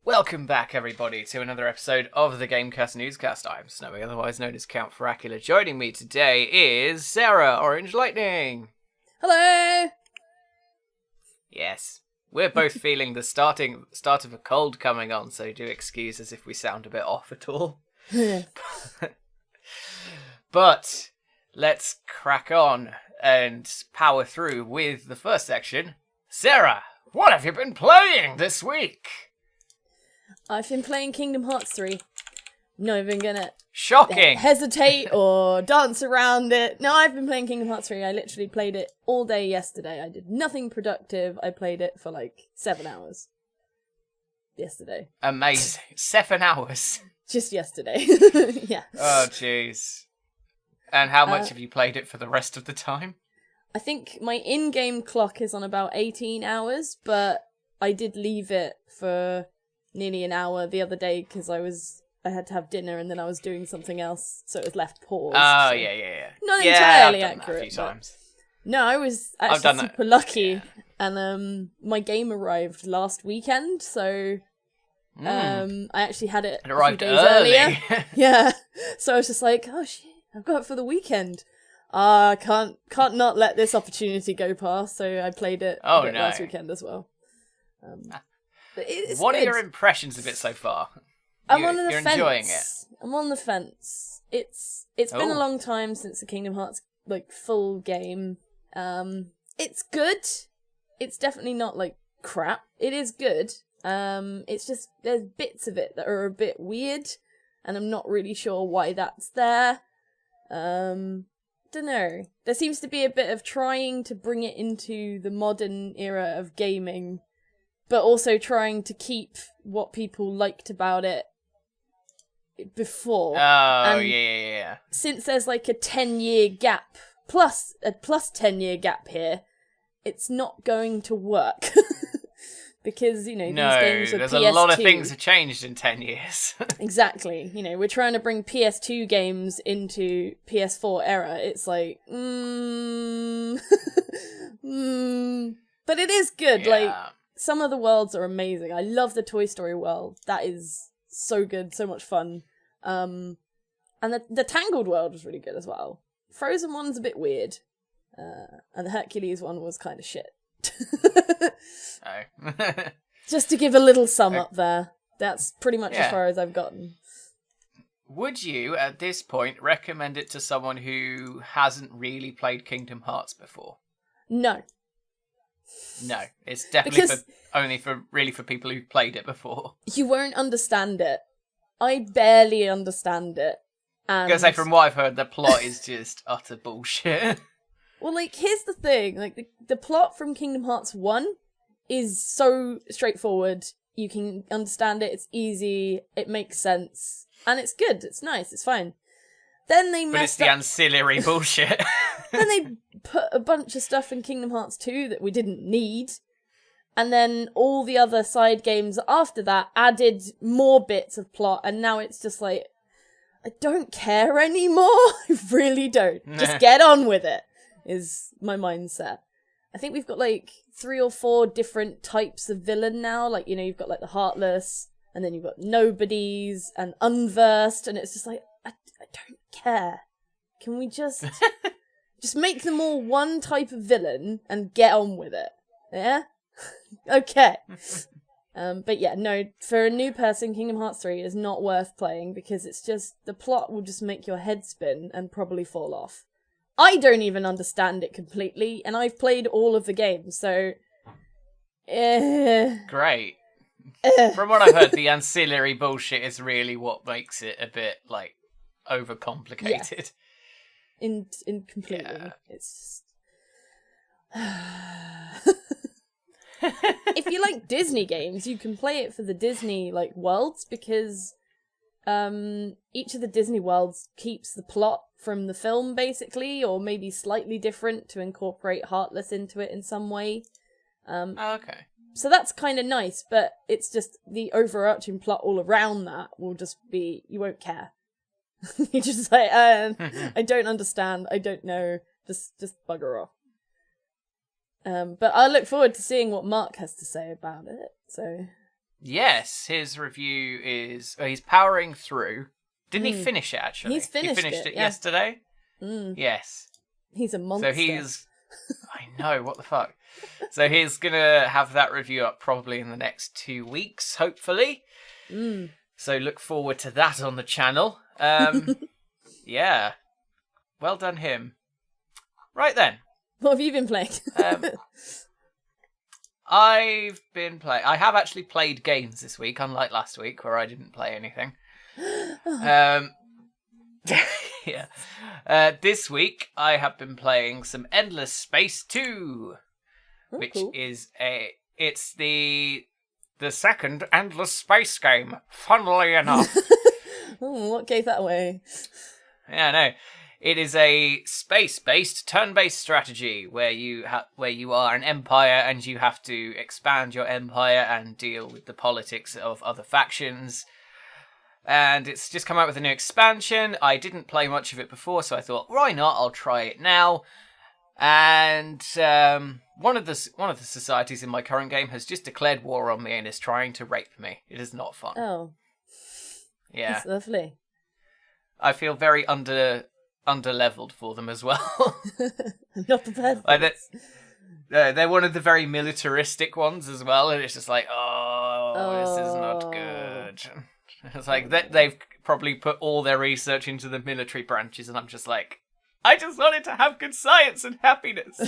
Welcome back, everybody, to another episode of the GameCast NewsCast. I'm Snowy, otherwise known as Count Faracula. Joining me today is Sarah, Orange Lightning. Hello! Yes, we're both feeling the start of a cold coming on, so do excuse us if we sound a bit off at all. But let's crack on and power through with the first section. Sarah, what have you been playing this week? I've been playing Kingdom Hearts 3. Not even gonna Shocking! hesitate or dance around it. No, I've been playing Kingdom Hearts 3. I literally played it all day yesterday. I did nothing productive. I played it for like 7 hours. Yesterday. Amazing. 7 hours. Just yesterday. Yeah. Oh, jeez. And how much have you played it for the rest of the time? I think my in-game clock is on about 18 hours, but I did leave it for nearly an hour the other day because I had to have dinner and then I was doing something else, so it was left paused. Oh, so yeah. Not entirely I've done accurate. that a few times. No, I was actually super lucky, and my game arrived last weekend, so I actually had it a few days earlier. Yeah, so I was just like, oh shit, I've got it for the weekend. I can't not let this opportunity go past, so I played it last weekend as well. What are your impressions of it so far? I'm on the fence. You're enjoying it? I'm on the fence. It's been a long time since the Kingdom Hearts full game. It's good. It's definitely not crap. It is good. It's just there's bits of it that are a bit weird, and I'm not really sure why that's there. Don't know. There seems to be a bit of trying to bring it into the modern era of gaming, but also trying to keep what people liked about it before. Oh, yeah. Since there's a 10-year gap, plus a 10-year gap here, it's not going to work. Because, these games are there's PS2. a lot of things have changed in 10 years. Exactly. We're trying to bring PS2 games into PS4 era. It's But it is good. Yeah. Some of the worlds are amazing. I love the Toy Story world. That is so good, so much fun. And the Tangled world was really good as well. Frozen one's a bit weird. And the Hercules one was kind of shit. Oh. Just to give a little sum up there. That's pretty much as far as I've gotten. Would you, at this point, recommend it to someone who hasn't really played Kingdom Hearts before? No. No, it's definitely only for people who've played it before. You won't understand it. I barely understand it. And I'm gonna say, from what I've heard, the plot is just utter bullshit. Well, here's the thing. The plot from Kingdom Hearts 1 is so straightforward. You can understand it. It's easy. It makes sense. And it's good. It's nice. It's fine. Then they But it's the ancillary bullshit. Then they put a bunch of stuff in Kingdom Hearts 2 that we didn't need. And then all the other side games after that added more bits of plot. And now it's just I don't care anymore. I really don't. Just get on with it, is my mindset. I think we've got 3 or 4 different types of villain now. You've got the Heartless, and then you've got Nobodies and Unversed. And it's just I don't care. Can we just make them all one type of villain and get on with it? Yeah? Okay. But yeah, no, for a new person, Kingdom Hearts 3 is not worth playing because it's just, the plot will just make your head spin and probably fall off. I don't even understand it completely, and I've played all of the games, so... Great. From what I've heard, the ancillary bullshit is really what makes it a bit, overcomplicated. Yeah. In completely. Yeah. It's if you like Disney games, you can play it for the Disney worlds, because each of the Disney worlds keeps the plot from the film basically, or maybe slightly different to incorporate Heartless into it in some way. Okay. So that's kind of nice, but it's just the overarching plot all around that will just be, you won't care. You just I don't understand, I don't know, just bugger off. But I look forward to seeing what Mark has to say about it. So Yes, his review is... he's powering through. Didn't he finish it, actually? He's finished He finished it yeah. yesterday? Yes. He's a monster. So he's... I know, what the fuck? So he's going to have that review up probably in the next 2 weeks, hopefully. So look forward to that on the channel. Yeah. Well done him. Right then. What have you been playing? I have actually played games this week, unlike last week where I didn't play anything. Yeah. This week I have been playing some Endless Space 2, which cool. is it's the second Endless Space game, funnily enough. What gave that away? Yeah, no. It is a space-based, turn-based strategy where you are an empire and you have to expand your empire and deal with the politics of other factions. And it's just come out with a new expansion. I didn't play much of it before, so I thought, why not? I'll try it now. And one of the societies in my current game has just declared war on me and is trying to rape me. It is not fun. Oh, yeah, that's lovely. I feel very under-leveled for them as well. Not prepared. They're one of the very militaristic ones as well, and it's just like, this is not good. It's like they've probably put all their research into the military branches, and I'm just like, I just wanted to have good science and happiness.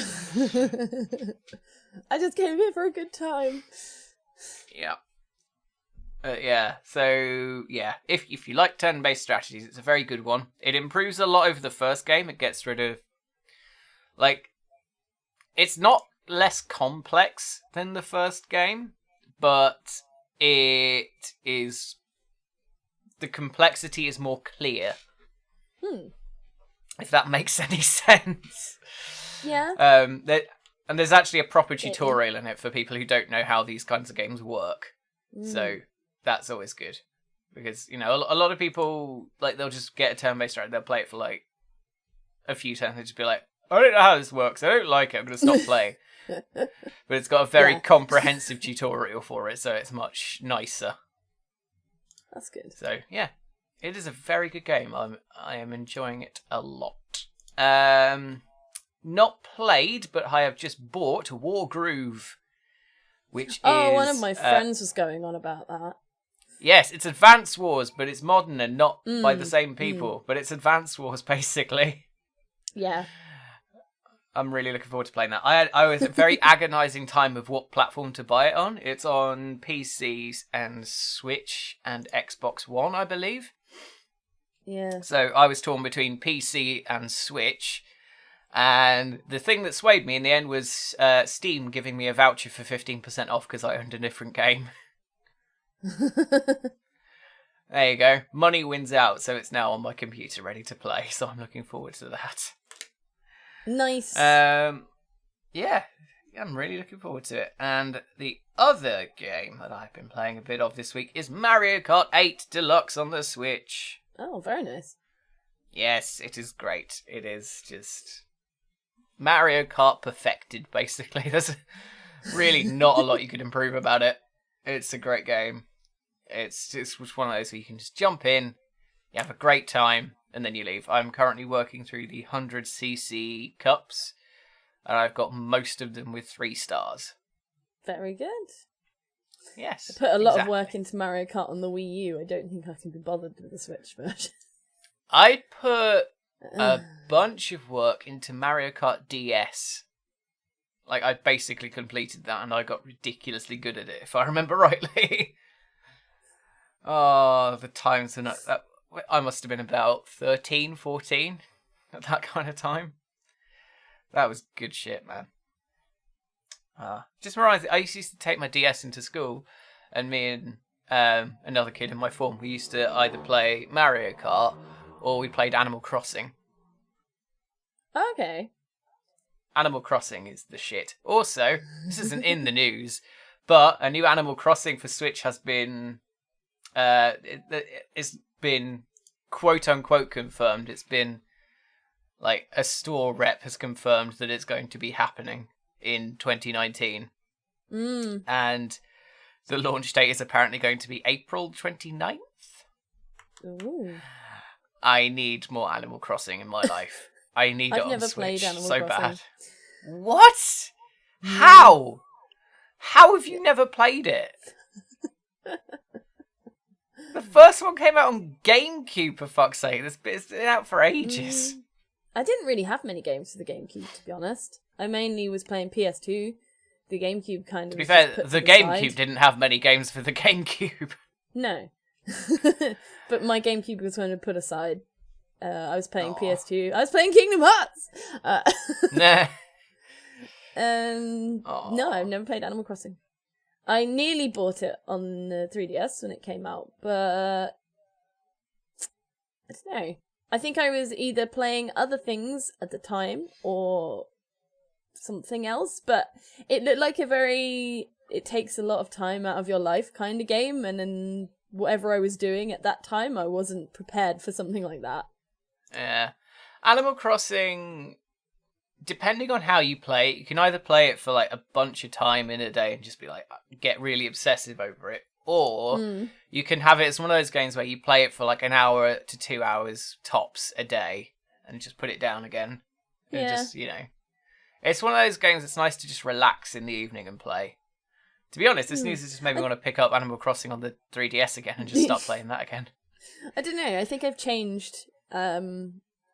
I just came here for a good time. Yeah. So, if you like turn-based strategies, it's a very good one. It improves a lot over the first game. It gets rid of... it's not less complex than the first game, but it is... the complexity is more clear. If that makes any sense. Yeah. And there's actually a proper tutorial in it for people who don't know how these kinds of games work. So that's always good. Because, a lot of people, they'll just get a turn-based strategy, they'll play it for, a few turns, and just be like, I don't know how this works, I don't like it, I'm going to stop playing. But it's got a very comprehensive tutorial for it, so it's much nicer. That's good. So, yeah. It is a very good game. I am enjoying it a lot. Not played, but I have just bought Wargroove, which is... one of my friends was going on about that. Yes, it's Advance Wars, but it's modern and not by the same people. But it's Advance Wars, basically. Yeah. I'm really looking forward to playing that. I was a very agonising time of what platform to buy it on. It's on PCs and Switch and Xbox One, I believe. Yeah. So I was torn between PC and Switch. And the thing that swayed me in the end was Steam giving me a voucher for 15% off because I owned a different game. There you go. Money wins out, so it's now on my computer ready to play. So I'm looking forward to that. Nice. Yeah, I'm really looking forward to it. And the other game that I've been playing a bit of this week is Mario Kart 8 Deluxe on the Switch. Oh, very nice. Yes, it is great. It is just Mario Kart perfected, basically. There's really not a lot you could improve about it. It's a great game. It's just one of those where you can just jump in, you have a great time, and then you leave. I'm currently working through the 100cc cups, and I've got most of them with 3 stars. Very good. Yes. I put a lot of work into Mario Kart on the Wii U. I don't think I can be bothered with the Switch version. I put a bunch of work into Mario Kart DS. I basically completed that, and I got ridiculously good at it, if I remember rightly. Oh, the times when I must have been about 13, 14 at that kind of time. That was good shit, man. Just realised I used to take my DS into school, and me and another kid in my form, we used to either play Mario Kart or we played Animal Crossing. Okay. Animal Crossing is the shit. Also, this isn't in the news, but a new Animal Crossing for Switch has been... it's been quote-unquote confirmed. It's been... a store rep has confirmed that it's going to be happening in 2019. And The launch date is apparently going to be April 29th. Ooh. I need more Animal Crossing in my life. I need it I've on never Switch played Animal so Crossing. bad. What? How? How have you never played it? The first one came out on GameCube, for fuck's sake. It's been out for ages. I didn't really have many games for the GameCube, to be honest. I mainly was playing PS2. The GameCube kind of. To be fair, the GameCube didn't have many games for the GameCube. No. But my GameCube was kind of put aside. I was playing PS2. I was playing Kingdom Hearts! Nah. No, I've never played Animal Crossing. I nearly bought it on the 3DS when it came out, but I don't know. I think I was either playing other things at the time or something else, but it looked like it takes a lot of time out of your life kind of game, and then whatever I was doing at that time, I wasn't prepared for something like that. Yeah. Animal Crossing, depending on how you play it, you can either play it for like a bunch of time in a day and just be like, get really obsessive over it, or you can have it as one of those games where you play it for like an hour to 2 hours tops a day and just put it down again. And just, it's one of those games that's nice to just relax in the evening and play. To be honest, this news has just made me want to pick up Animal Crossing on the 3DS again and just start playing that again. I don't know. I think I've changed a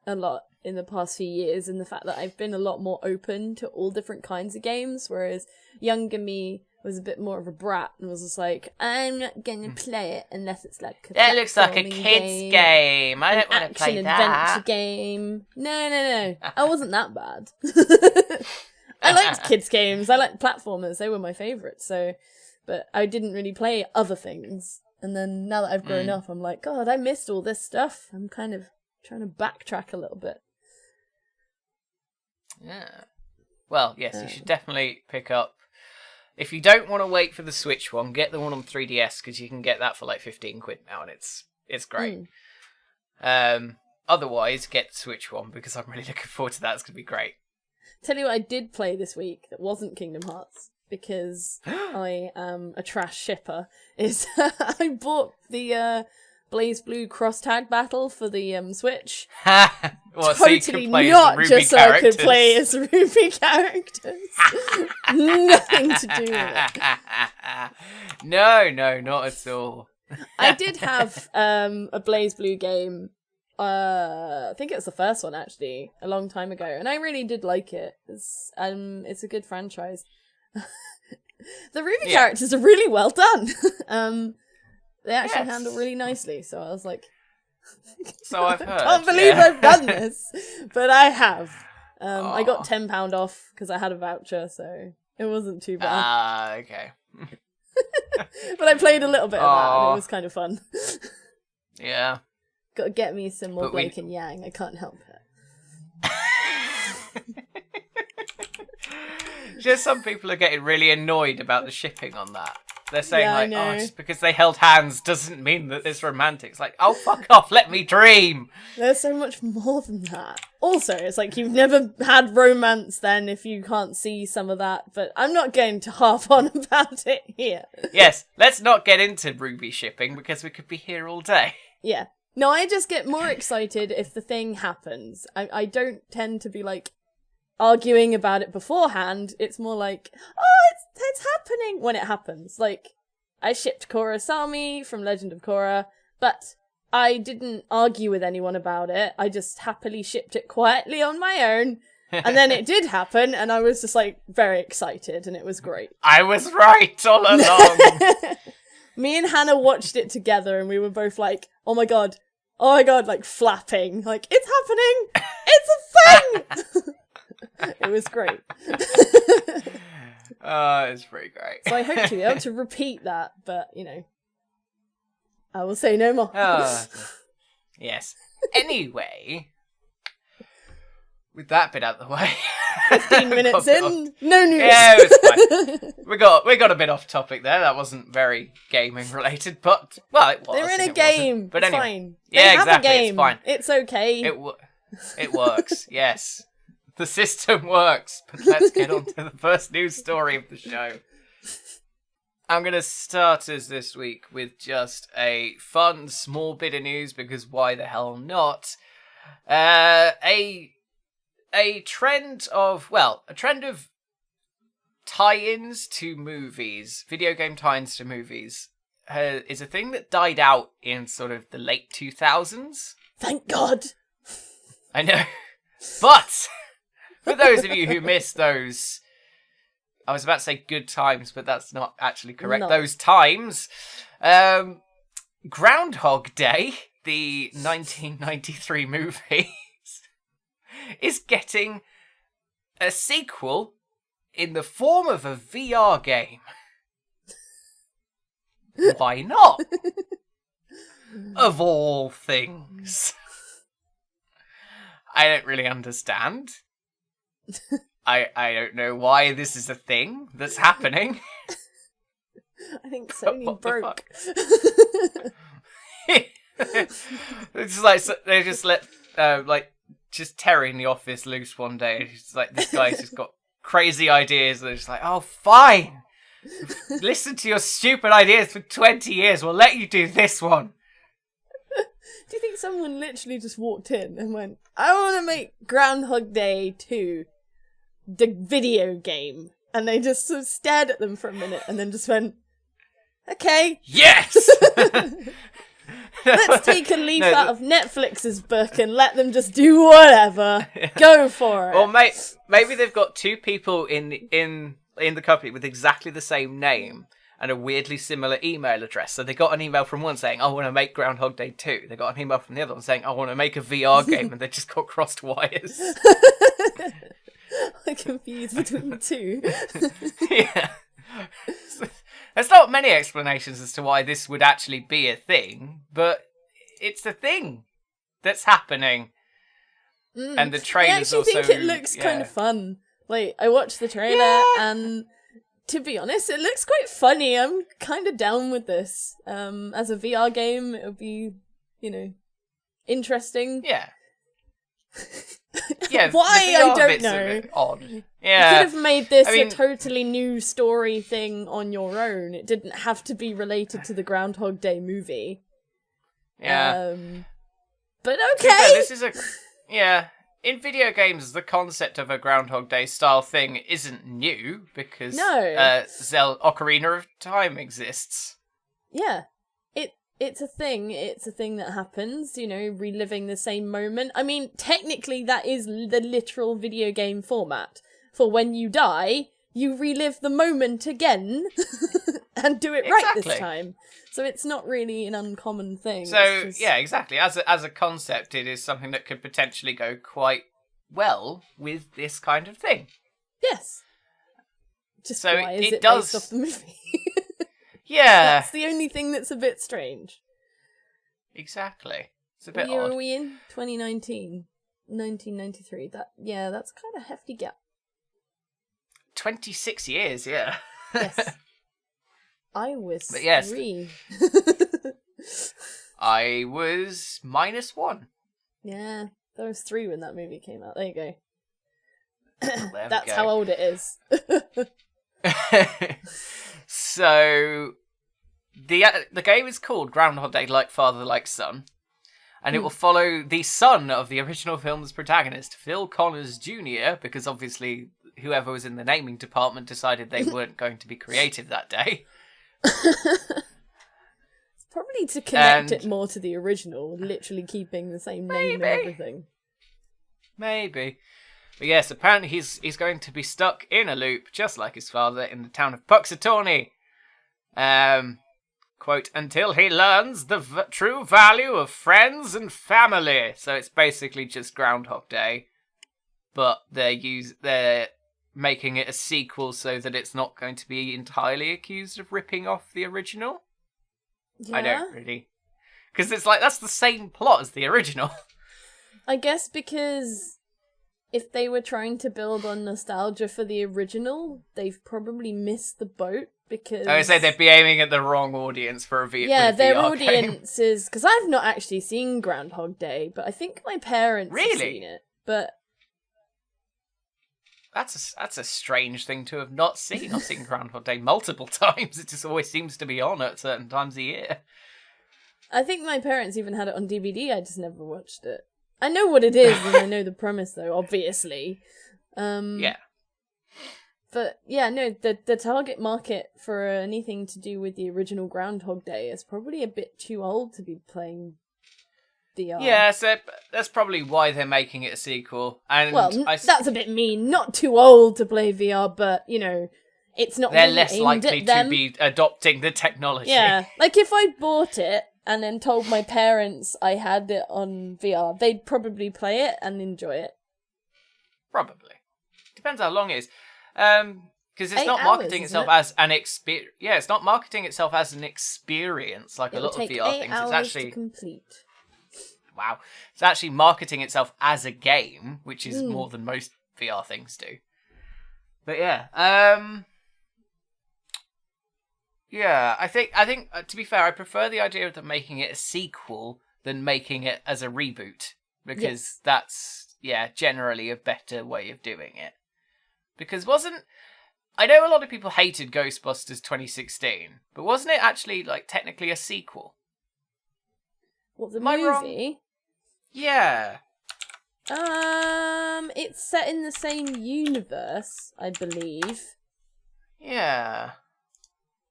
lot in the past few years, in the fact that I've been a lot more open to all different kinds of games, whereas younger me was a bit more of a brat and was just like, I'm not going to play it unless it's like a that looks like a kid's game. I don't want to play that. Action-adventure game. No. I wasn't that bad. I liked kids' games. I liked platformers. They were my favourites. But I didn't really play other things. And then now that I've grown up, I'm like, God, I missed all this stuff. I'm kind of trying to backtrack a little bit. Yeah. Well, yes, you should definitely pick up. If you don't want to wait for the Switch one, get the one on 3DS, because you can get that for like 15 quid now, and it's great. Otherwise, get the Switch one, because I'm really looking forward to that. It's going to be great. Tell you what I did play this week that wasn't Kingdom Hearts, because I am a trash shipper, is I bought the Blaze Blue cross tag battle for the Switch. Well, totally so you can play not as just characters. so I could play as Ruby characters. Nothing to do with it. No, not at all. I did have a Blaze Blue game. I think it was the first one actually, a long time ago, and I really did like it. It's a good franchise. The Ruby characters are really well done. They actually handle really nicely, so I was like, so I've heard. I can't believe I've done this, but I have. I got £10 off because I had a voucher, so it wasn't too bad. Okay. But I played a little bit of that, and it was kind of fun. Yeah. Got to get me some more Blake and Yang. I can't help it. Just some people are getting really annoyed about the shipping on that. They're saying just because they held hands doesn't mean that it's romantic. It's like, oh, fuck off, let me dream. There's so much more than that. Also, it's like you've never had romance then if you can't see some of that, but I'm not going to harp on about it here. Yes, let's not get into Ruby shipping because we could be here all day. Yeah. No, I just get more excited if the thing happens. I don't tend to be like arguing about it beforehand. It's more like, oh, it's happening when it happens. Like, I shipped Korra Sami from Legend of Korra, but I didn't argue with anyone about it. I just happily shipped it quietly on my own. And then it did happen, and I was just like very excited, and it was great. I was right all along. Me and Hannah watched it together, and we were both like, oh my god, like flapping. Like, it's happening! It's a thing! It was great. It's pretty great. So I hope to be able to repeat that, but, I will say no more. Yes. Anyway, with that bit out of the way. 15 minutes in, no news. Yeah, it's fine. We got a bit off topic there. That wasn't very gaming related, but, well, it was. They're in a game. But it's anyway. fine. Yeah, they have exactly. A game. It's fine. It's okay. It works, yes. The system works. But let's get on to the first news story of the show. I'm going to start us this week with just a fun, small bit of news, because why the hell not? A trend of tie-ins to movies, video game tie-ins to movies, is a thing that died out in sort of the late 2000s. Thank God. I know. But for those of you who missed those, I was about to say good times, but that's not actually correct. No. Those times, Groundhog Day, the 1993 movie, is getting a sequel in the form of a VR game. Why not? Of all things. I don't really understand. I don't know why this is a thing that's happening. I think Sony broke. It's like they just let just tearing the office loose one day. It's like, this guy's just got crazy ideas. They're just like, oh, fine. Listen to your stupid ideas for 20 years. We'll let you do this one. Do you think someone literally just walked in and went, I want to make Groundhog Day 2 the video game? And they just sort of stared at them for a minute and then just went, okay. Yes! Let's take a leaf out of Netflix's book and let them just do whatever. Go for it. Or maybe they've got two people in the company with exactly the same name and a weirdly similar email address. So they got an email from one saying, I want to make Groundhog Day 2. They got an email from the other one saying, I want to make a VR game, and they just got crossed wires. I'm confused between the two. Yeah. There's not many explanations as to why this would actually be a thing, but it's a thing that's happening. And the trailer's also... I actually think it looks kind of fun. Like, I watched the trailer, and to be honest, it looks quite funny. I'm kind of down with this. As a VR game, it would be, interesting. Yeah. Yeah, why I don't know. Odd. Yeah, you could have made this a totally new story thing on your own. It didn't have to be related to the Groundhog Day movie. Yeah, but okay. This is in video games, the concept of a Groundhog Day style thing isn't new because Ocarina of Time exists. Yeah. It's a thing. It's a thing that happens, reliving the same moment. I mean, technically that is the literal video game format. For when you die, you relive the moment again and do it right this time. So it's not really an uncommon thing. So, yeah, exactly. As a concept, it is something that could potentially go quite well with this kind of thing. Yes. Just so why is it does... based off the movie? Yeah. That's the only thing that's a bit strange. Exactly. It's a bit What year odd. are we in? 2019. 1993. That's kind of hefty gap. 26 years, yeah. Yes. I was 3. I was -1. Yeah, there was 3 when that movie came out. There you go. Well, That's how old it is. So, the game is called Groundhog Day Like Father Like Son, and it will follow the son of the original film's protagonist, Phil Connors Jr., because obviously whoever was in the naming department decided they weren't going to be creative that day. It's probably to connect it more to the original, literally keeping the same name and everything. Maybe. But yes, apparently he's going to be stuck in a loop, just like his father, in the town of Puxatawney. Quote, until he learns the true value of friends and family. So it's basically just Groundhog Day, but they're making it a sequel so that it's not going to be entirely accused of ripping off the original. Yeah. I don't really... Because it's like, that's the same plot as the original. I guess because... if they were trying to build on nostalgia for the original, they've probably missed the boat because... I would say they'd be aiming at the wrong audience for a VR Yeah, their VR audience game. is... Because I've not actually seen Groundhog Day, but I think my parents have seen it. But That's a strange thing to have not seen. I've seen Groundhog Day multiple times. It just always seems to be on at certain times a year. I think my parents even had it on DVD. I just never watched it. I know what it is, and I know the premise, though. Obviously. Yeah. But yeah, no, the target market for anything to do with the original Groundhog Day is probably a bit too old to be playing VR. Yeah, so that's probably why they're making it a sequel. And Well, that's a bit mean. Not too old to play VR, but, you know, it's not they're really less aimed likely at them. to be adopting the technology. Yeah, like if I bought it and then told my parents I had it on VR, they'd probably play it and enjoy it. Probably. Depends how long it is. Because it's not marketing itself as an experience. Yeah, it's not marketing itself as an experience like a lot of VR things. It's actually to complete. Wow. It's actually marketing itself as a game, which is more than most VR things do. But yeah, yeah, I think to be fair, I prefer the idea of them making it a sequel than making it as a reboot, because that's generally a better way of doing it. Because I know a lot of people hated Ghostbusters 2016, but wasn't it actually like technically a sequel? What, the Am I wrong? movie? Yeah. It's set in the same universe, I believe. Yeah.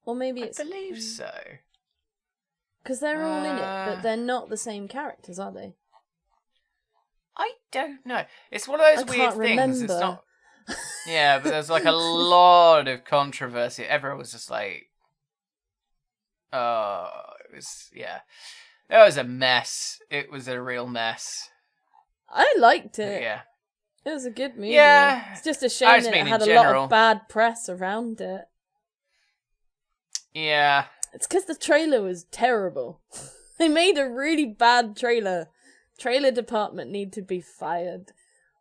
Or maybe it's... I believe so. Because they're all in it, but they're not the same characters, are they? I don't know. It's one of those weird can't things. remember. It's not... Yeah, but there's like a lot of controversy. Everyone was just like... Oh, it was... Yeah. It was a mess. It was a real mess. I liked it. But yeah. It was a good movie. Yeah. It's just a shame that it had a lot of bad press around it. Yeah. It's because the trailer was terrible. They made a really bad trailer. Trailer department need to be fired.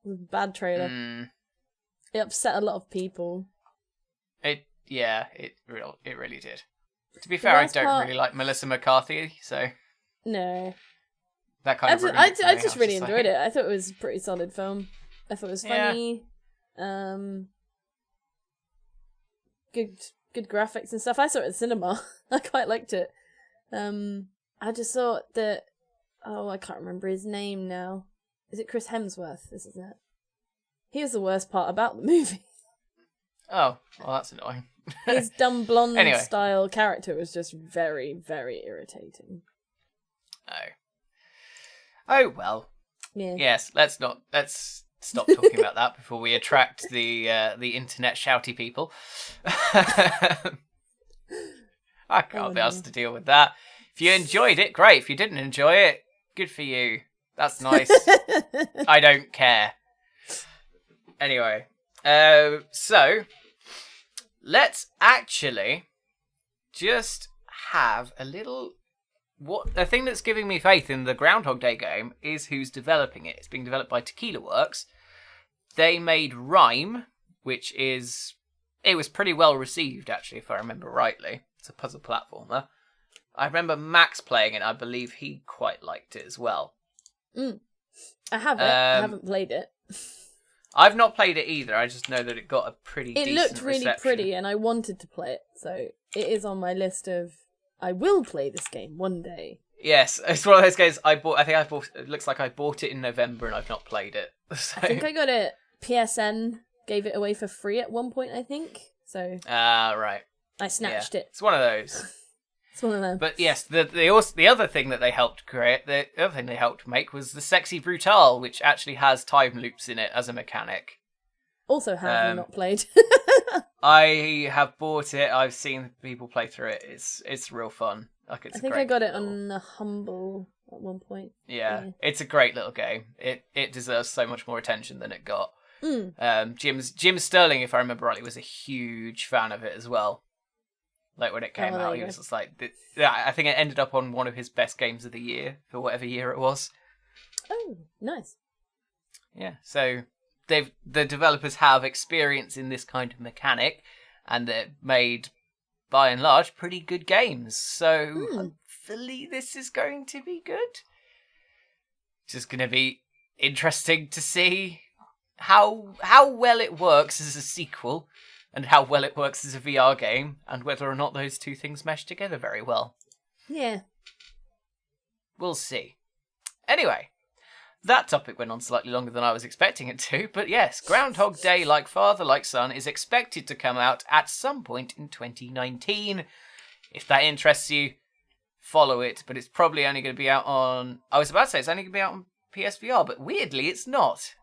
It was a bad trailer. It upset a lot of people. It really did. To be fair, I don't really like Melissa McCarthy, so... No. That kind of I just really enjoyed it. I thought it was a pretty solid film. I thought it was funny. Yeah. Good graphics and stuff. I saw it at the cinema. I quite liked it. I just thought that... Oh, I can't remember his name now. Is it Chris Hemsworth? This is it. He was the worst part about the movie. Oh, well, that's annoying. His dumb blonde style character was just very, very irritating. Oh well. Yeah. Yes, let's stop talking about that before we attract the internet shouty people. I can't be asked to deal with that. If you enjoyed it, great. If you didn't enjoy it, good for you. That's nice. I don't care. Anyway, so let's actually just have a little... The thing that's giving me faith in the Groundhog Day game is who's developing it. It's being developed by Tequila Works. They made Rhyme, which is... It was pretty well received, actually, if I remember rightly. It's a puzzle platformer. I remember Max playing it. I believe he quite liked it as well. I have it. I haven't played it. I've not played it either. I just know that it got a pretty decent reception. It looked really pretty, and I wanted to play it. So it is on my list of... I will play this game one day. Yes, it's one of those games I bought. It looks like I bought it in November and I've not played it. So. I think I got it. PSN gave it away for free at one point, I think. So. Right. I snatched it. It's one of those. It's one of them. But yes, the other thing that they helped create, the other thing they helped make was the Sexy Brutale, which actually has time loops in it as a mechanic. Also have not played. I have bought it. I've seen people play through it. It's real fun. Like I think I got it on a Humble at one point. Yeah, it's a great little game. It deserves so much more attention than it got. Jim Sterling, if I remember rightly, was a huge fan of it as well. Like when it came out, he was just like, I think it ended up on one of his best games of the year for whatever year it was. Oh, nice. Yeah, so the developers have experience in this kind of mechanic, and they've made, by and large, pretty good games. So hopefully this is going to be good. It's just going to be interesting to see how well it works as a sequel and how well it works as a VR game, and whether or not those two things mesh together very well. Yeah. We'll see. Anyway, that topic went on slightly longer than I was expecting it to, but yes, Groundhog Day, Like Father, Like Son, is expected to come out at some point in 2019. If that interests you, follow it, but it's probably only going to be out on... I was about to say it's only going to be out on PSVR, but weirdly it's not.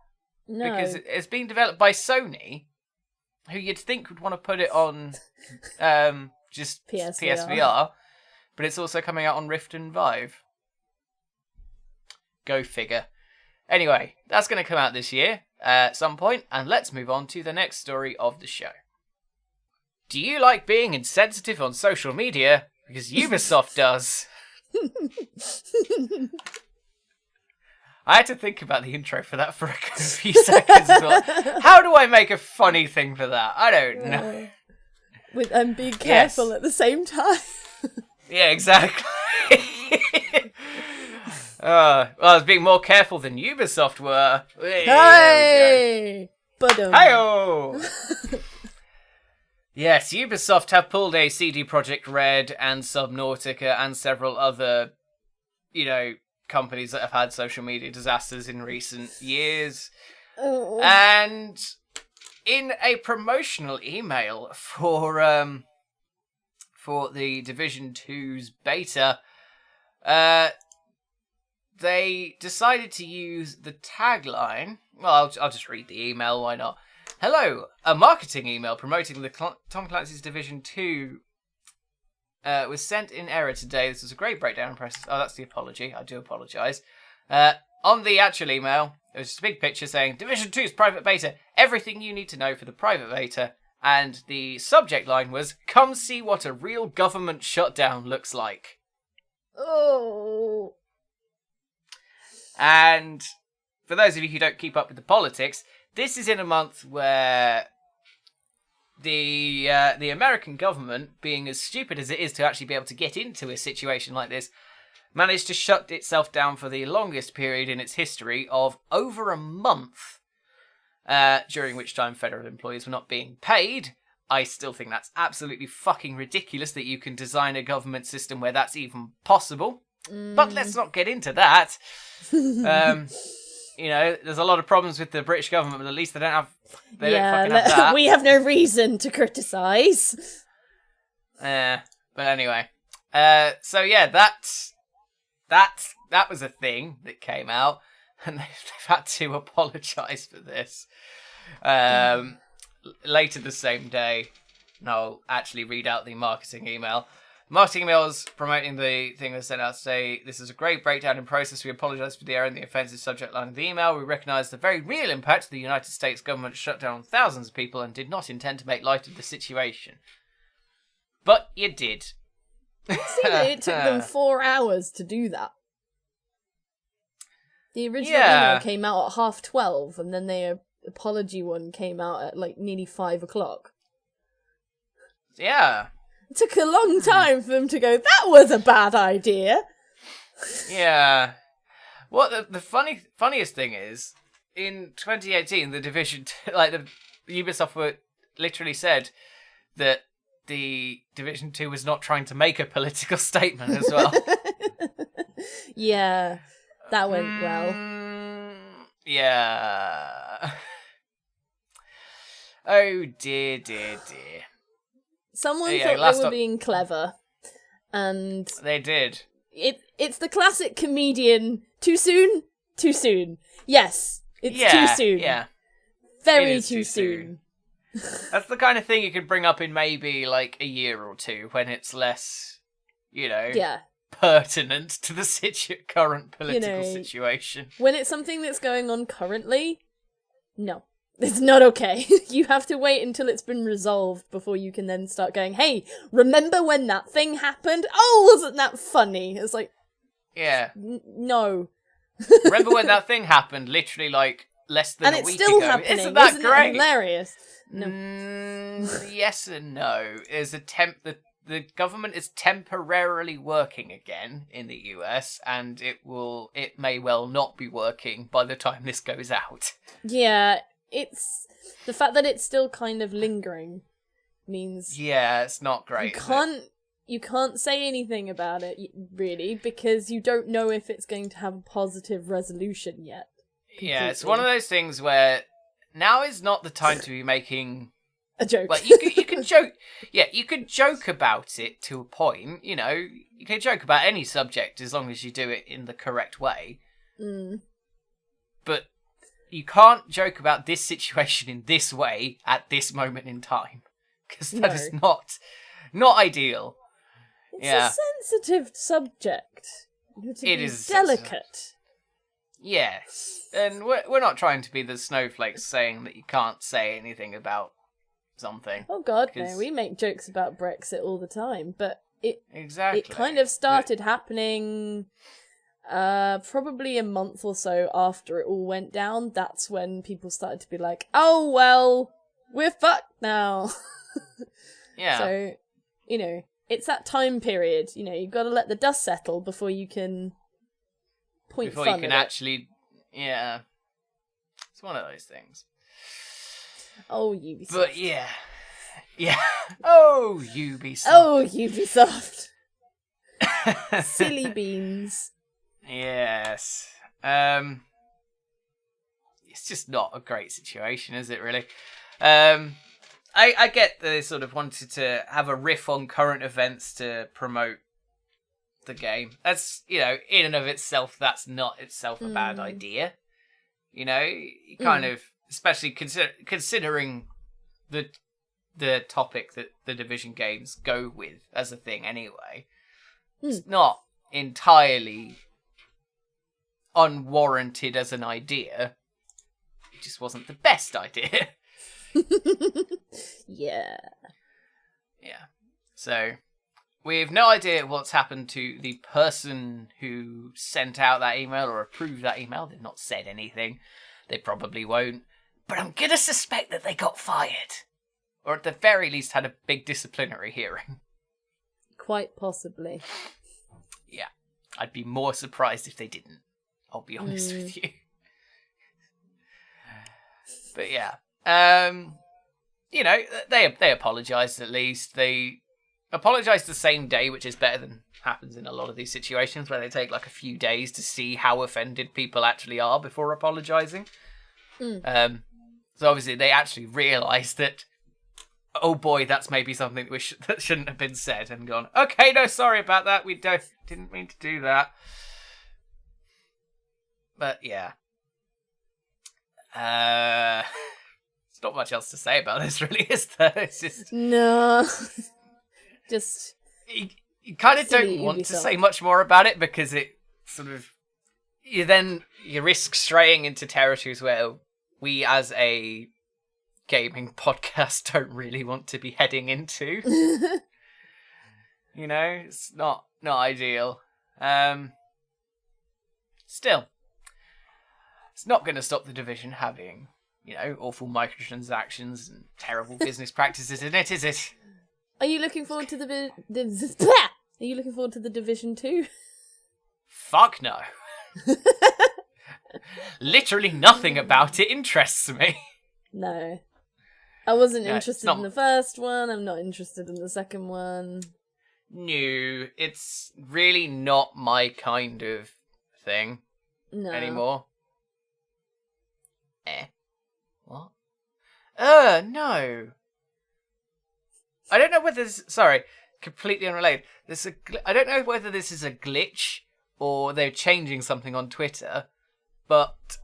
No. Because it's being developed by Sony, who you'd think would want to put it on just PSVR, but it's also coming out on Rift and Vive. Go figure. Anyway, that's going to come out this year at some point, and let's move on to the next story of the show. Do you like being insensitive on social media? Because Ubisoft does. I had to think about the intro for that for a few seconds as well. How do I make a funny thing for that? I don't know. And being careful at the same time. Yeah, exactly. Well, I was being more careful than Ubisoft were. Hey! Hi-oh! Yes, Ubisoft have pulled a CD Projekt Red and Subnautica and several other, companies that have had social media disasters in recent years. Oh. And in a promotional email for the Division 2's beta, they decided to use the tagline. Well, I'll just read the email, why not? Hello, a marketing email promoting the Tom Clancy's Division 2 was sent in error today. This was a great breakdown process. Oh, that's the apology. I do apologise. On the actual email, there was just a big picture saying, Division 2's private beta, everything you need to know for the private beta. And the subject line was, come see what a real government shutdown looks like. Oh. And for those of you who don't keep up with the politics, this is in a month where the American government, being as stupid as it is to actually be able to get into a situation like this, managed to shut itself down for the longest period in its history of over a month, during which time federal employees were not being paid. I still think that's absolutely fucking ridiculous that you can design a government system where that's even possible. But let's not get into that. There's a lot of problems with the British government, but at least they don't fucking have that. We have no reason to criticise. But anyway. So yeah, that was a thing that came out, and they've had to apologise for this. Later the same day, and I'll actually read out the marketing email. Marketing emails promoting the thing was sent out to say, this is a great breakdown in process. We apologise for the error in the offensive subject line of the email. We recognise the very real impact of the United States government shut down thousands of people and did not intend to make light of the situation. But you did. It took them 4 hours to do that. The original email came out at 12:30, and then the apology one came out at nearly 5 o'clock. Yeah. It took a long time for them to go, that was a bad idea. Yeah. What the funniest thing is, in 2018, the Division, the Ubisoft literally said that the Division 2 was not trying to make a political statement as well. Yeah, that went well. Yeah. Oh dear, dear, dear. Someone thought they were being clever, and they did. It's the classic comedian. Too soon? Too soon. Yes, it's too soon. Yeah, very too soon. That's the kind of thing you could bring up in maybe a year or two when it's less, pertinent to the current political situation. When it's something that's going on currently, no. It's not okay. You have to wait until it's been resolved before you can then start going, hey, remember when that thing happened? Oh, wasn't that funny? It's yeah. No. Remember when that thing happened? Literally, less than a week ago. And it's still happening. Isn't that great? It hilarious? No. Yes and no. There's the government is temporarily working again in the US, and it may well not be working by the time this goes out. Yeah. it's the fact that it's still kind of lingering means Yeah, it's not great. you can't say anything about it really because you don't know if it's going to have a positive resolution yet. Yeah, it's one of those things where now is not the time to be making a joke. Well, you can joke. Yeah, you can joke about it to a point. You know, you can joke about any subject as long as you do it in the correct way. Mm. But you can't joke about this situation in this way at this moment in time because that is not ideal. It's a sensitive subject. It is delicate. Yes, and we're not trying to be the snowflakes saying that you can't say anything about something. Oh God, no! We make jokes about Brexit all the time, but it exactly kind of started happening. Probably a month or so after it all went down. That's when people started to be like, "Oh well, we're fucked now." Yeah. So, you know, it's that time period. You know, you've got to let the dust settle before you can point before fun you can at actually. Yeah. It's one of those things. Oh, Ubisoft. But yeah. Oh, Ubisoft. Oh, Ubisoft. Silly beans. Yes. It's just not a great situation, is it, really? I get that they sort of wanted to have a riff on current events to promote the game. That's, you know, in and of itself, that's not itself a bad idea. You know, you kind of, especially considering the topic that the Division games go with as a thing anyway. It's not entirely unwarranted as an idea. It just wasn't the best idea. Yeah. So, we've no idea what's happened to the person who sent out that email or approved that email. They've not said anything. They probably won't. But I'm gonna suspect that they got fired. Or at the very least had a big disciplinary hearing. Quite possibly. Yeah. I'd be more surprised if they didn't. I'll be honest with you. But yeah. You know, they apologised at least. They apologised the same day, which is better than happens in a lot of these situations where they take like a few days to see how offended people actually are before apologising. So obviously they actually realised that, oh boy, that's maybe something that shouldn't have been said, and gone, okay, no, sorry about that. We didn't mean to do that. But yeah. There's not much else to say about this, really, is there? It's just... No. Just... You kind of don't want to say much more about it, because it sort of... You risk straying into territories where we, as a gaming podcast, don't really want to be heading into. You know, it's not ideal. Still, it's not going to stop the Division having, you know, awful microtransactions and terrible business practices in it, is it? Are you looking forward to the Are you looking forward to the Division 2? Fuck no. Literally nothing about it interests me. No. I wasn't interested in the first one. I'm not interested in the second one. No, it's really not my kind of thing anymore. What? No. I don't know whether sorry, completely unrelated. I don't know whether this is a glitch or they're changing something on Twitter, but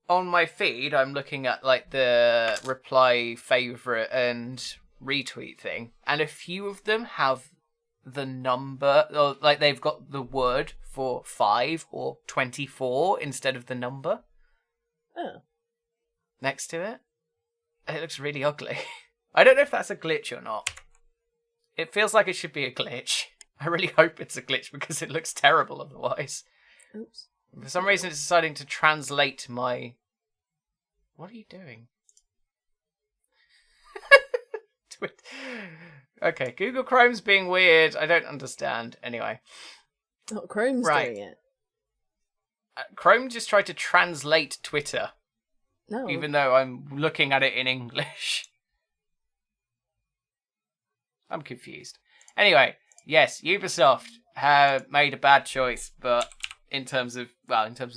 on my feed, I'm looking at like the reply, favorite, and retweet thing, and a few of them have the number, or like they've got the word for 5 or 24 instead of the number. Oh. Next to it. And it looks really ugly. I don't know if that's a glitch or not. It feels like it should be a glitch. I really hope it's a glitch because it looks terrible otherwise. Oops. For some reason it's deciding to translate my... What are you doing? Okay, Google Chrome's being weird. I don't understand. Anyway. Oh, Chrome's doing it. Chrome just tried to translate Twitter. No. Even though I'm looking at it in English. I'm confused. Anyway, yes, Ubisoft have made a bad choice, but in terms of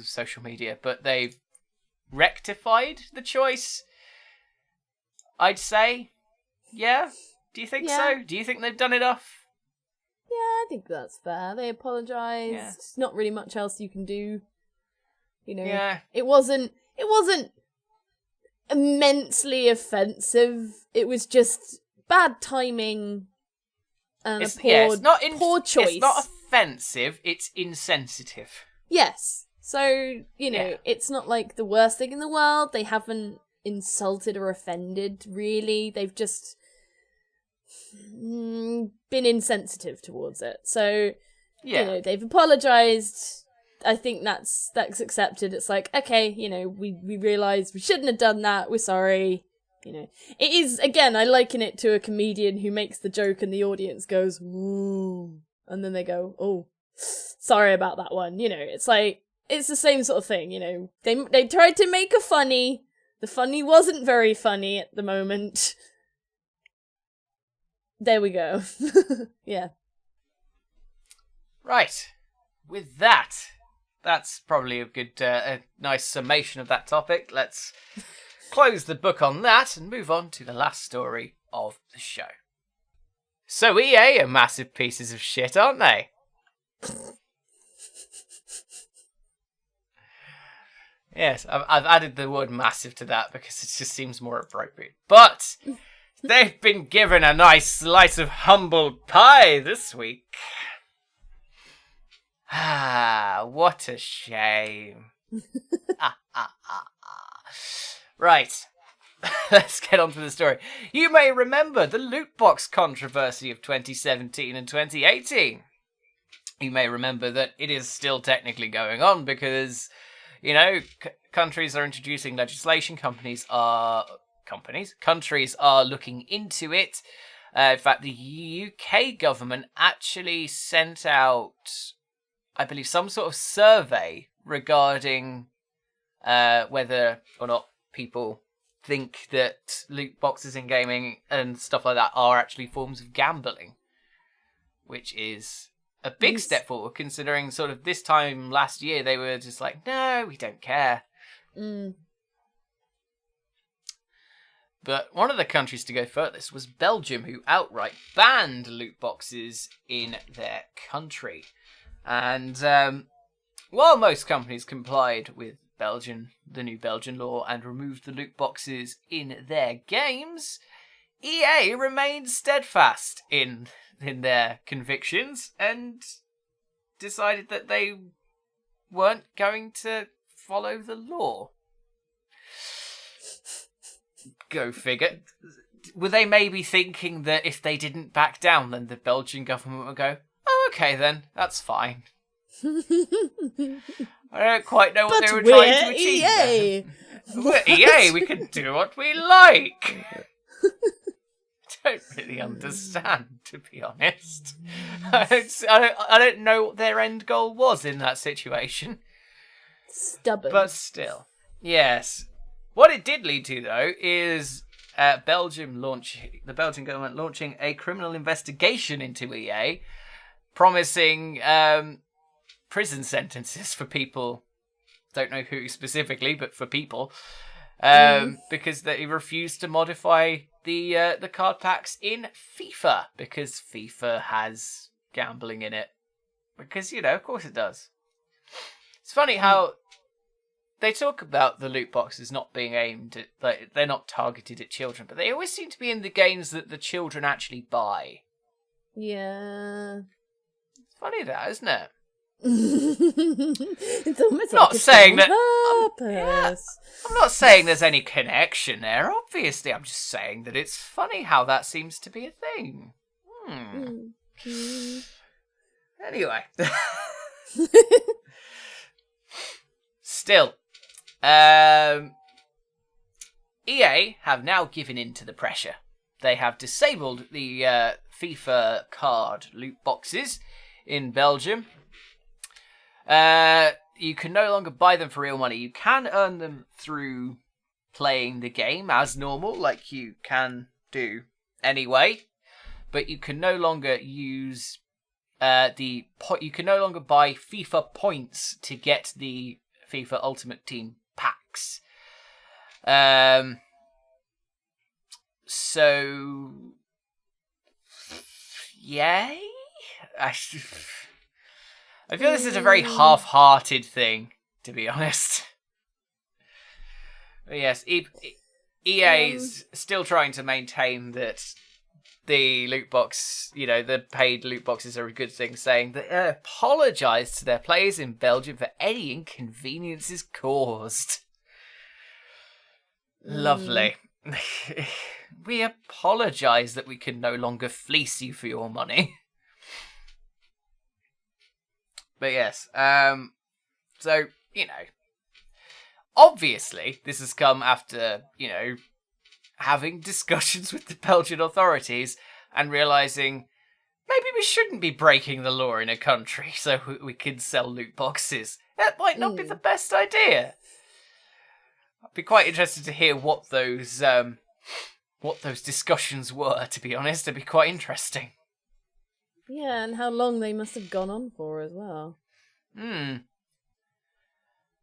social media, but they've rectified the choice, I'd say. Yeah? Do you think so? Do you think they've done enough? Yeah, I think that's fair. They apologised. Yeah. Not really much else you can do. You know, Yeah. it wasn't immensely offensive. It was just bad timing and a poor choice. It's not offensive, it's insensitive. Yes. So, it's not like the worst thing in the world. They haven't insulted or offended, really. They've just been insensitive towards it. So, they've apologised. I think that's accepted. It's like, okay, we realise we shouldn't have done that. We're sorry. It is, again, I liken it to a comedian who makes the joke and the audience goes, ooh, and then they go, oh, sorry about that one. It's like, it's the same sort of thing, They tried to make a funny. The funny wasn't very funny at the moment. There we go. Yeah. Right. With that's probably a good, a nice summation of that topic. Let's close the book on that and move on to the last story of the show. So EA are massive pieces of shit, aren't they? Yes, I've added the word massive to that because it just seems more appropriate. But they've been given a nice slice of humble pie this week. Ah, what a shame. Right, let's get on to the story. You may remember the loot box controversy of 2017 and 2018. You may remember that it is still technically going on because, countries are introducing legislation, countries are looking into it. In fact, the UK government actually sent out, I believe, some sort of survey regarding whether or not people think that loot boxes in gaming and stuff like that are actually forms of gambling, which is a big step forward considering sort of this time last year they were just like, no, we don't care. But one of the countries to go furthest was Belgium, who outright banned loot boxes in their country. And while most companies complied with the new Belgian law and removed the loot boxes in their games, EA remained steadfast in their convictions and decided that they weren't going to follow the law. Go figure. Were they maybe thinking that if they didn't back down, then the Belgian government would go, oh, okay then, that's fine. I don't quite know what they were trying to achieve. EA. We're EA, we can do what we like. I don't really understand, to be honest. I don't know what their end goal was in that situation. Stubborn. But still. Yes. What it did lead to, though, is the Belgian government launching a criminal investigation into EA, promising prison sentences for people. Don't know who specifically, but for people, because they refused to modify the card packs in FIFA because FIFA has gambling in it. Because of course it does. It's funny how they talk about the loot boxes not being aimed at, like, they're not targeted at children, but they always seem to be in the games that the children actually buy. Yeah. It's funny that, isn't it? It's almost Not like saying that. purpose. I'm not saying there's any connection there. Obviously, I'm just saying that it's funny how that seems to be a thing. Anyway, still, EA have now given in to the pressure. They have disabled the FIFA card loot boxes in Belgium. You can no longer buy them for real money. You can earn them through playing the game as normal, like you can do anyway, but you can no longer use you can no longer buy FIFA points to get the FIFA Ultimate Team packs. So, yay? I feel this is a very half-hearted thing, to be honest. But yes, EA is still trying to maintain that the loot box, the paid loot boxes are a good thing, saying that they apologise to their players in Belgium for any inconveniences caused. Lovely. We apologise that we can no longer fleece you for your money. But yes, so, obviously this has come after, having discussions with the Belgian authorities and realising maybe we shouldn't be breaking the law in a country so we can sell loot boxes. That might not be the best idea. I'd be quite interested to hear what those discussions were, to be honest. It'd be quite interesting. Yeah, and how long they must have gone on for as well.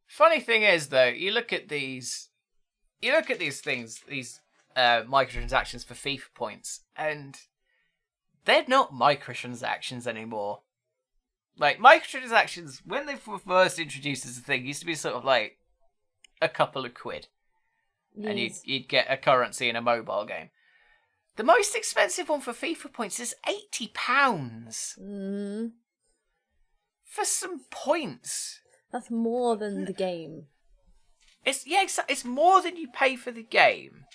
Funny thing is, though, you look at these things, these microtransactions for FIFA points, and they're not microtransactions anymore. Like, microtransactions, when they were first introduced as a thing, used to be sort of like a couple of quid. Yes. And you'd get a currency in a mobile game. The most expensive one for FIFA points is £80. For some points. That's more than the game. It's more than you pay for the game.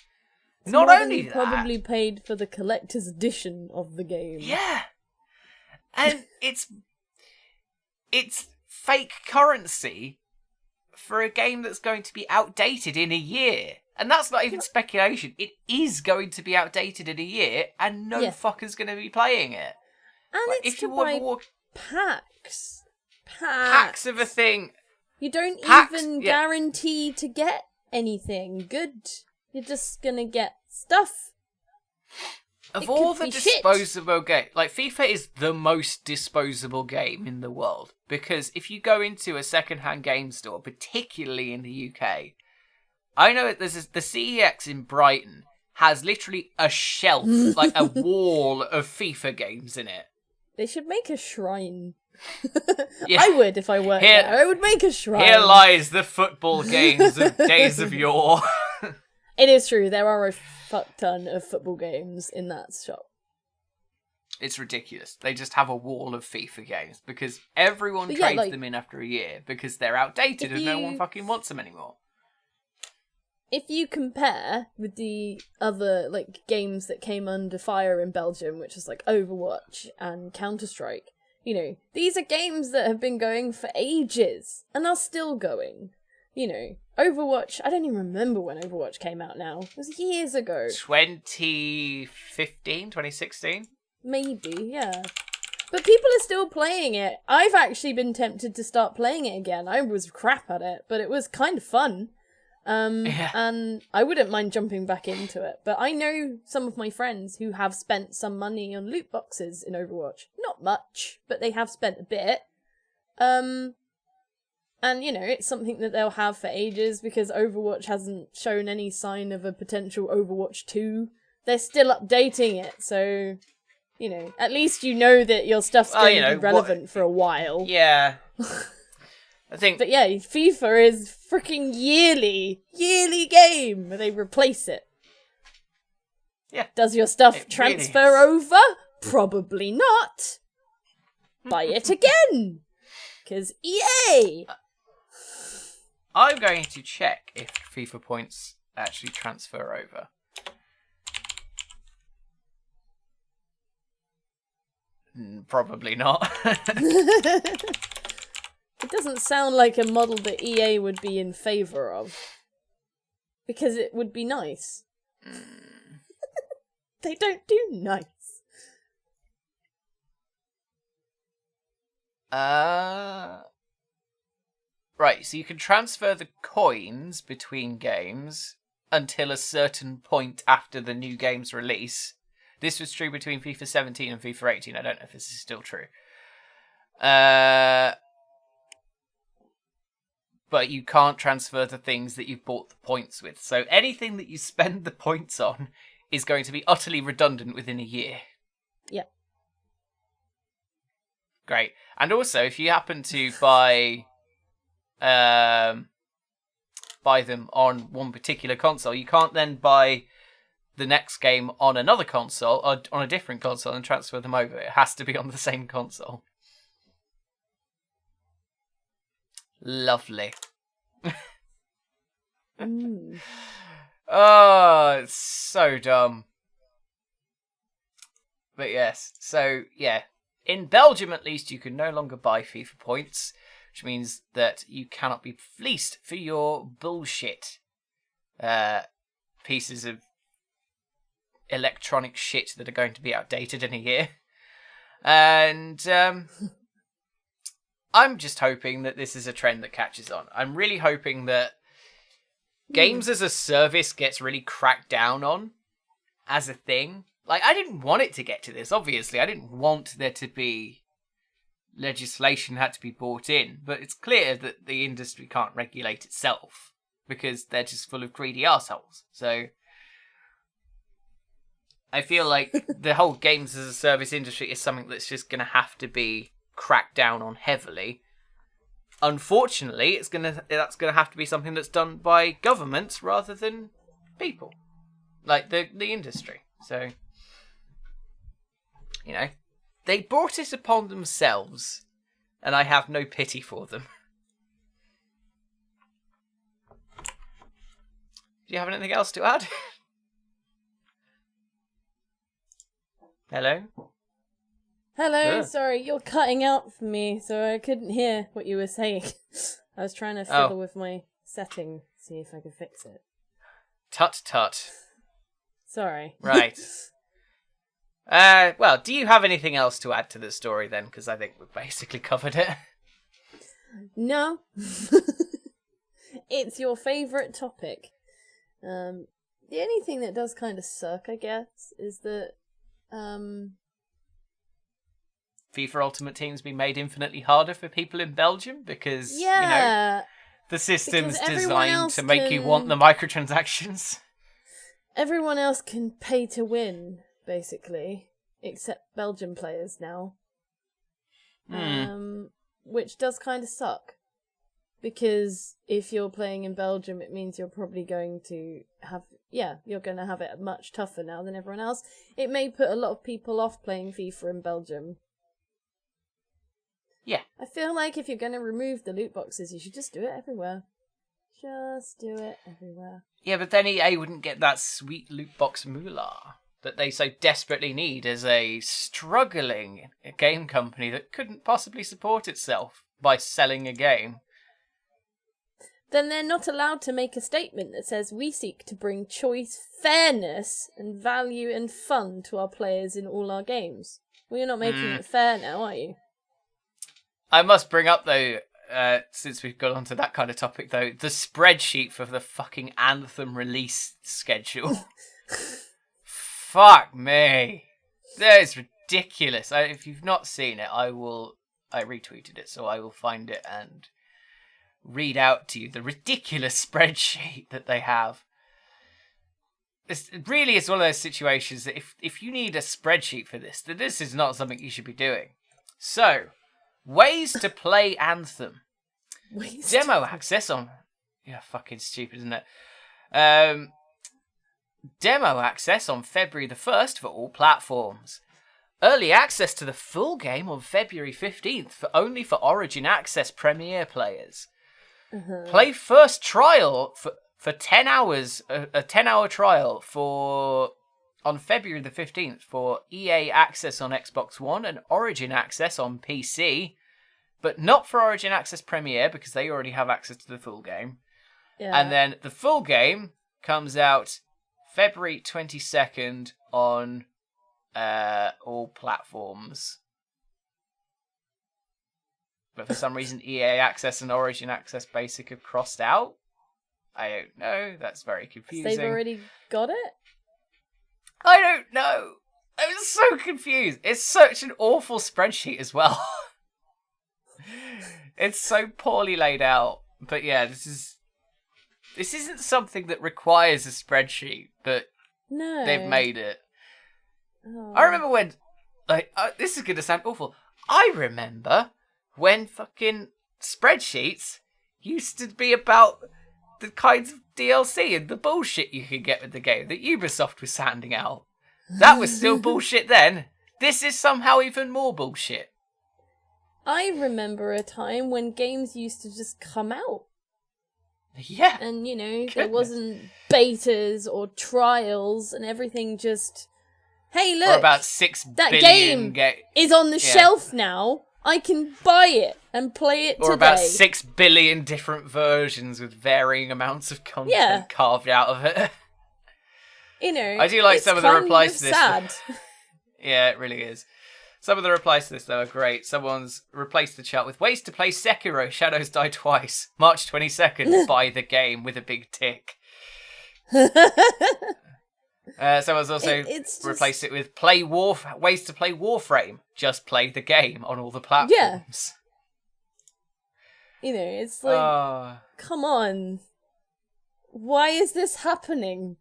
It's Not more only than you probably paid for the collector's edition of the game. Yeah. And it's fake currency for a game that's going to be outdated in a year. And that's not even speculation. It is going to be outdated in a year, and no fucker's going to be playing it. And like, it's if you buy want packs. Packs of a thing. You don't even guarantee to get anything good. You're just going to get stuff. Of all the disposable games, like FIFA is the most disposable game in the world. Because if you go into a second-hand game store, particularly in the UK, I know the CEX in Brighton has literally a shelf, like a wall of FIFA games in it. They should make a shrine. I would if I worked there. I would make a shrine. Here lies the football games of days of yore. It is true. There are a fuck ton of football games in that shop. It's ridiculous. They just have a wall of FIFA games because everyone trades them in after a year because they're outdated and no one fucking wants them anymore. If you compare with the other games that came under fire in Belgium, which is like Overwatch and Counter-Strike, these are games that have been going for ages and are still going. Overwatch, I don't even remember when Overwatch came out now. It was years ago. 2015, 2016? Maybe, yeah. But people are still playing it. I've actually been tempted to start playing it again. I was crap at it, but it was kind of fun. And I wouldn't mind jumping back into it. But I know some of my friends who have spent some money on loot boxes in Overwatch. Not much, but they have spent a bit. And, it's something that they'll have for ages because Overwatch hasn't shown any sign of a potential Overwatch 2. They're still updating it, so, at least you know that your stuff's going to be relevant for a while. Yeah. I think... But yeah, FIFA is freaking yearly game. They replace it. Yeah. Does your stuff transfer over? Probably not. Buy it again. Because EA! I'm going to check if FIFA points actually transfer over. Probably not. It doesn't sound like a model that EA would be in favour of. Because it would be nice. They don't do nice. Right, so you can transfer the coins between games, until a certain point after the new game's release. This was true between FIFA 17 and FIFA 18. I don't know if this is still true. But you can't transfer the things that you've bought the points with. So anything that you spend the points on is going to be utterly redundant within a year. Yeah. Great. And also, if you happen to buy them on one particular console, you can't then buy the next game on another console or on a different console and transfer them over. It has to be on the same console. Lovely. Oh, it's so dumb. But yes, so yeah. In Belgium, at least, you can no longer buy FIFA points, which means that you cannot be fleeced for your bullshit pieces of electronic shit that are going to be outdated in a year. And I'm just hoping that this is a trend that catches on. I'm really hoping that games as a service gets really cracked down on as a thing. Like, I didn't want it to get to this, obviously. I didn't want there to be legislation had to be brought in. But it's clear that the industry can't regulate itself because they're just full of greedy assholes. So I feel like the whole games as a service industry is something that's just going to have to be cracked down on heavily. Unfortunately, that's going to have to be something that's done by governments rather than people, like the industry. So, you know, they brought it upon themselves, and I have no pity for them. Do you have anything else to add? Hello? Hello, sorry, you're cutting out for me, so I couldn't hear what you were saying. I was trying to fiddle with my setting, see if I could fix it. Tut tut. Sorry. Right. Well, do you have anything else to add to the story then? Because I think we've basically covered it. No. It's your favourite topic. The only thing that does kind of suck, I guess, is that FIFA Ultimate Team's been made infinitely harder for people in Belgium because, you know, the system's designed to make you want the microtransactions. Everyone else can pay to win, basically, except Belgian players now. Which does kind of suck. Because if you're playing in Belgium, it means you're probably going to have... Yeah, you're going to have it much tougher now than everyone else. It may put a lot of people off playing FIFA in Belgium. Yeah. I feel like if you're going to remove the loot boxes, you should just do it everywhere. Just do it everywhere. Yeah, but then EA wouldn't get that sweet loot box moolah that they so desperately need as a struggling game company that couldn't possibly support itself by selling a game. Then they're not allowed to make a statement that says we seek to bring choice, fairness, and value and fun to our players in all our games. Well, you're not making it fair now, are you? I must bring up, though, since we've got onto that kind of topic, though, the spreadsheet for the fucking Anthem release schedule. Fuck me. That is ridiculous. If you've not seen it, I retweeted it, so I will find it and read out to you the ridiculous spreadsheet that they have. It really is one of those situations that if you need a spreadsheet for this, then this is not something you should be doing. So, ways to play Anthem. Demo access on... Yeah, fucking stupid, isn't it? Demo access on February the 1st for all platforms. Early access to the full game on February 15th only for Origin Access Premier players. Play first trial for 10 hours, a 10-hour trial on February the 15th for EA Access on Xbox One and Origin Access on PC, but not for Origin Access Premier because they already have access to the full game. Yeah. And then the full game comes out February 22nd on all platforms. But for some reason, EA Access and Origin Access Basic have crossed out. I don't know. That's very confusing. They've already got it? I don't know. I was so confused. It's such an awful spreadsheet as well. It's so poorly laid out. But yeah, this isn't something that requires a spreadsheet, but No. they've made it. Oh. I remember when, this is going to sound awful. I remember when fucking spreadsheets used to be about the kinds of DLC and the bullshit you could get with the game that Ubisoft was handing out. That was still bullshit then. This is somehow even more bullshit. I remember a time when games used to just come out. Yeah. And, you know, Goodness. there wasn't betas or trials and everything just... Hey, Or look, about 6 that billion game is on the shelf now. I can buy it and play it Or today. about 6 billion different versions with varying amounts of content carved out of it. You know, I do like it's some of the kind replies of to this. sad. Yeah, it really is. Some of the replies to this, though, are great. Someone's replaced the chat with ways to play Sekiro, Shadows Die Twice, March 22nd, buy the game with a big tick. Someone's also replaced it with ways to play Warframe, just play the game on all the platforms. You know, it's like, come on. Why is this happening?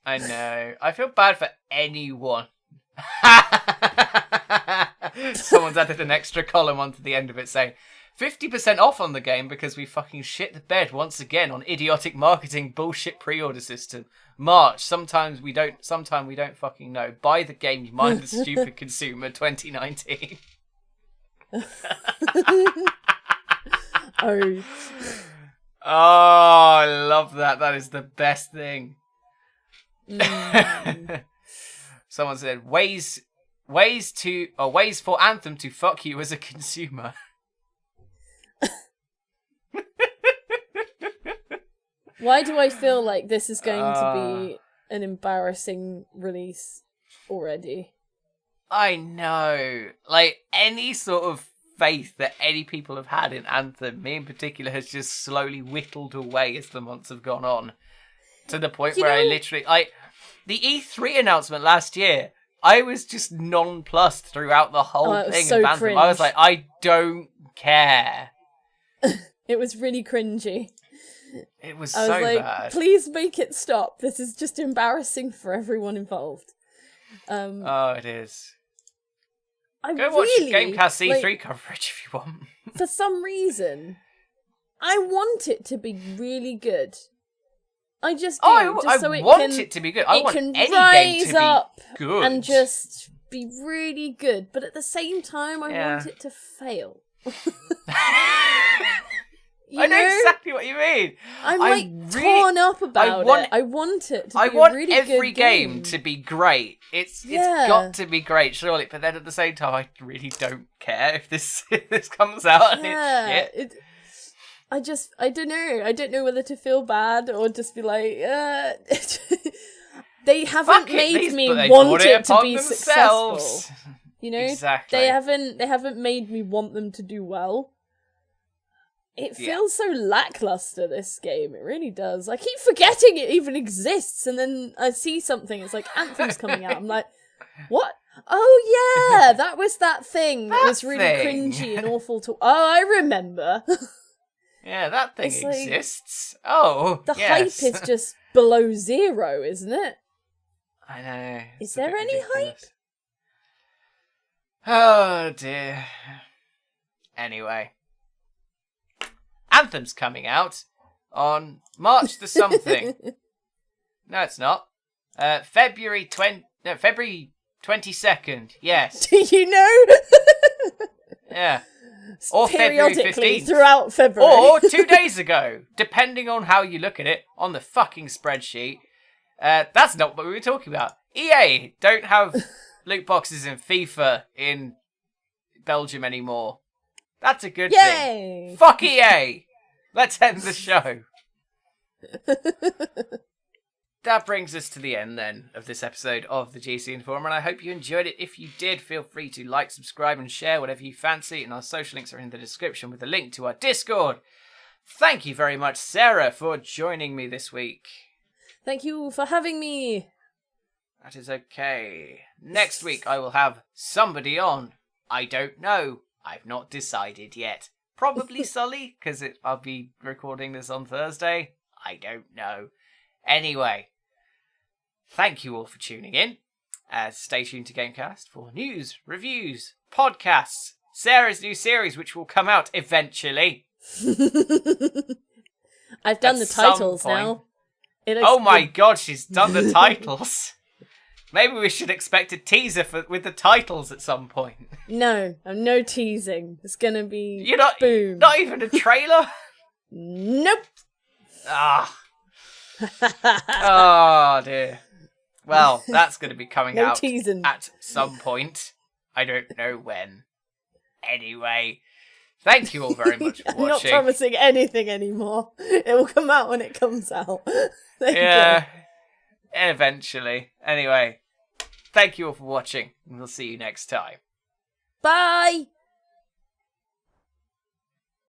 I know. I feel bad for anyone. Someone's added an extra column onto the end of it saying 50% off on the game because we fucking shit the bed once again on idiotic marketing bullshit pre-order system. March, sometime we don't fucking know. Buy the game, you mindless stupid consumer 2019. Oh, I love that. That is the best thing. Someone said ways for Anthem to fuck you as a consumer. why do I feel like this is going to be an embarrassing release already? I know. Like, any sort of faith that any people have had in Anthem, me in particular, has just slowly whittled away as the months have gone on. To the point where I literally... the E3 announcement last year, I was just nonplussed throughout the whole thing so of Anthem. cringe. I was like, I don't care. It was really cringy. It was I was so like, bad. please make it stop. This is just embarrassing for everyone involved. Oh, it is. I Go watch really, GameCast E3 coverage if you want. For some reason, I want it to be really good. I just do. I want it to be good. I want any game to be good. And just be really good. But at the same time, I want it to fail. I know exactly what you mean. I'm torn up about it. I want it to be a really good game. I want every game to be great. It's got to be great, surely. But then at the same time, I really don't care if this comes out and it's shit. I don't know. I don't know whether to feel bad or just be like, they haven't made me want it to be successful. You know, exactly. They haven't made me want them to do well. It feels so lackluster, this game. It really does. I keep forgetting it even exists, and then I see something. It's like Anthem's coming out. I'm like, what? Oh yeah, that was that thing that was really cringy and awful to. Oh, I remember. Yeah, that thing exists. Like, the hype is just below zero, isn't it? I know. Is there any hype? Oh dear. Anyway, Anthem's coming out on March the something. No, it's not. February 22nd. Yes. Do you know? Yeah. Or February 15th. Throughout February. Or 2 days ago, depending on how you look at it, on the fucking spreadsheet. That's not what we were talking about. EA don't have loot boxes in FIFA in Belgium anymore. That's a good thing. Fuck EA! Let's end the show. That brings us to the end, then, of this episode of the GC Informer, and I hope you enjoyed it. If you did, feel free to like, subscribe, and share whatever you fancy, and our social links are in the description with a link to our Discord, Thank you very much, Sarah, for joining me this week. Thank you for having me. That is okay. Next week I will have somebody on. I don't know. I've not decided yet. Probably Sully, because I'll be recording this on Thursday. I don't know. Anyway, thank you all for tuning in. Stay tuned to GameCast for news, reviews, podcasts, Sarah's new series, which will come out eventually. I've done the titles now. Oh my god, she's done the titles. Maybe we should expect a teaser with the titles at some point. No, I'm no teasing. It's gonna be boom. Not even a trailer? Nope. Ah. Oh dear. Well, that's going to be coming out teasing. At some point. I don't know when. Anyway, thank you all very much for watching. I'm not promising anything anymore. It will come out when it comes out. Yeah, eventually. Anyway, thank you all for watching, and we'll see you next time. Bye!